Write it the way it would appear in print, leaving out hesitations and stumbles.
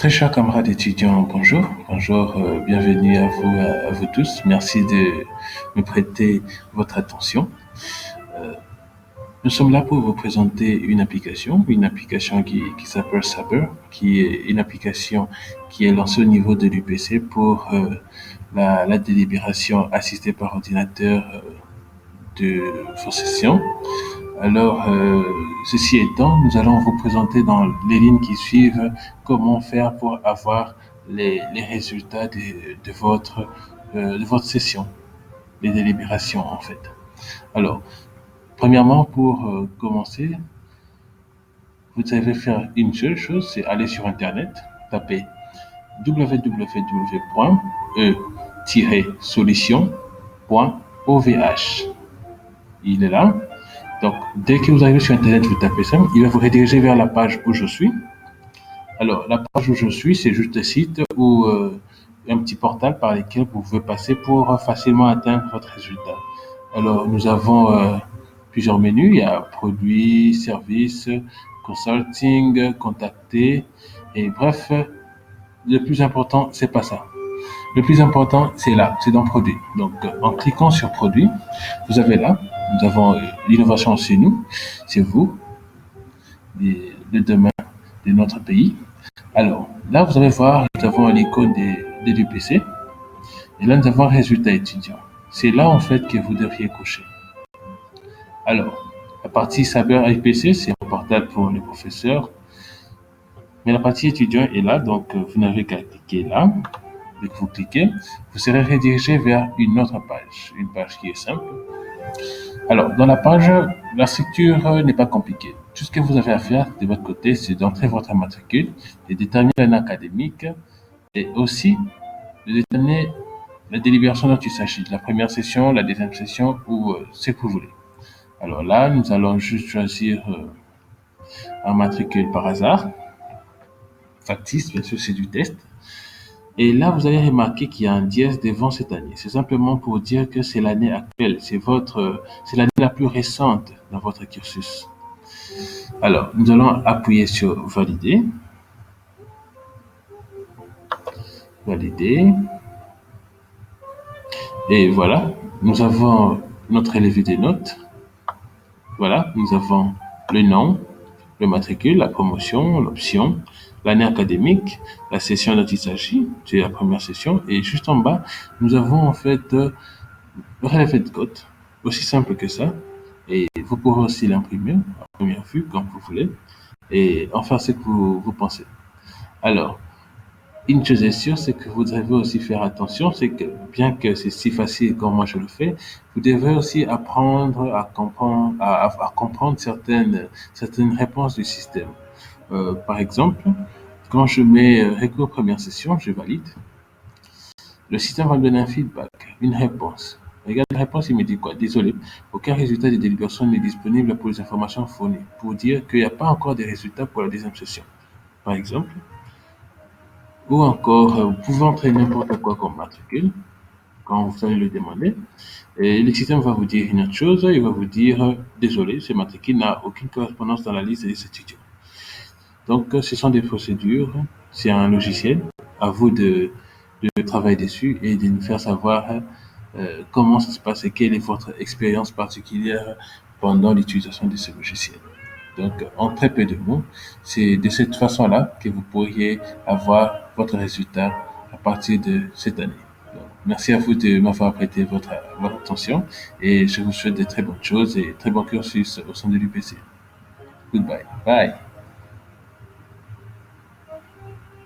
Très chers camarades étudiants, bonjour. Bonjour, bienvenue à vous tous. Merci de me prêter votre attention. Euh, Nous sommes là pour vous présenter une application qui s'appelle Saber, qui est une application qui est lancée au niveau de l'UPC pour la délibération assistée par ordinateur de vos sessions. Alors, ceci étant, nous allons vous présenter dans les lignes qui suivent comment faire pour avoir les résultats de votre session, les délibérations en fait. Alors, premièrement, pour commencer, vous devez faire une seule chose, c'est aller sur Internet, taper www.e-solution.ovh. Il est là. Donc, dès que vous arrivez sur Internet, vous tapez ça, il va vous rediriger vers la page où je suis. Alors, la page où je suis, c'est juste un site ou un petit portal par lequel vous pouvez passer pour facilement atteindre votre résultat. Alors, nous avons plusieurs menus. Il y a produits, services, consulting, contacter. Et bref, le plus important, c'est pas ça. Le plus important, c'est là, c'est dans produit. Donc, en cliquant sur produit, vous avez là, nous avons l'innovation, c'est nous, c'est vous, le demain de notre pays. Alors, là, vous allez voir, nous avons l'icône de l'UPC, et là, nous avons résultat étudiant. C'est là, en fait, que vous devriez cocher. Alors, la partie Saber UPC, c'est un portal pour les professeurs, mais la partie étudiant est là, donc vous n'avez qu'à cliquer là. Dès que vous cliquez, vous serez redirigé vers une autre page, une page qui est simple. Alors, dans la page, la structure n'est pas compliquée. Tout ce que vous avez à faire de votre côté, c'est d'entrer votre matricule, de déterminer l'année académique et aussi de déterminer la délibération dont il s'agit, la première session, la deuxième session ou ce que vous voulez. Alors là, nous allons juste choisir un matricule par hasard, factice, bien sûr, c'est du test. Et là, vous allez remarquer qu'il y a un dièse devant cette année. C'est simplement pour dire que c'est l'année actuelle, c'est l'année la plus récente dans votre cursus. Alors, nous allons appuyer sur valider, valider, et voilà, nous avons notre élevé des notes. Voilà, nous avons le nom, le matricule, la promotion, l'option, l'année académique, la session dont il s'agit, c'est la première session, et juste en bas, nous avons en fait le relevé de cote, aussi simple que ça, et vous pourrez aussi l'imprimer à première vue, comme vous voulez, et en faire ce que vous pensez. Alors, une chose est sûre, c'est que vous devez aussi faire attention, c'est que bien que c'est si facile comme moi je le fais, vous devez aussi apprendre à comprendre certaines réponses du système. Par exemple, quand je mets recours première session, je valide. Le système va me donner un feedback, une réponse. Regarde la réponse, il me dit quoi? Désolé, aucun résultat de délibération n'est disponible pour les informations fournies. Pour dire qu'il n'y a pas encore de résultats pour la deuxième session. Par exemple, ou encore, vous pouvez entrer n'importe quoi comme matricule quand vous allez le demander. Et le système va vous dire une autre chose, il va vous dire désolé, ce matricule n'a aucune correspondance dans la liste des étudiants. Donc, ce sont des procédures, c'est un logiciel, à vous de travailler dessus et de nous faire savoir comment ça se passe et quelle est votre expérience particulière pendant l'utilisation de ce logiciel. Donc, en très peu de mots, c'est de cette façon-là que vous pourriez avoir votre résultat à partir de cette année. Donc, merci à vous de m'avoir prêté votre attention et je vous souhaite de très bonnes choses et très bon cursus au sein de l'UPC. Goodbye. Bye.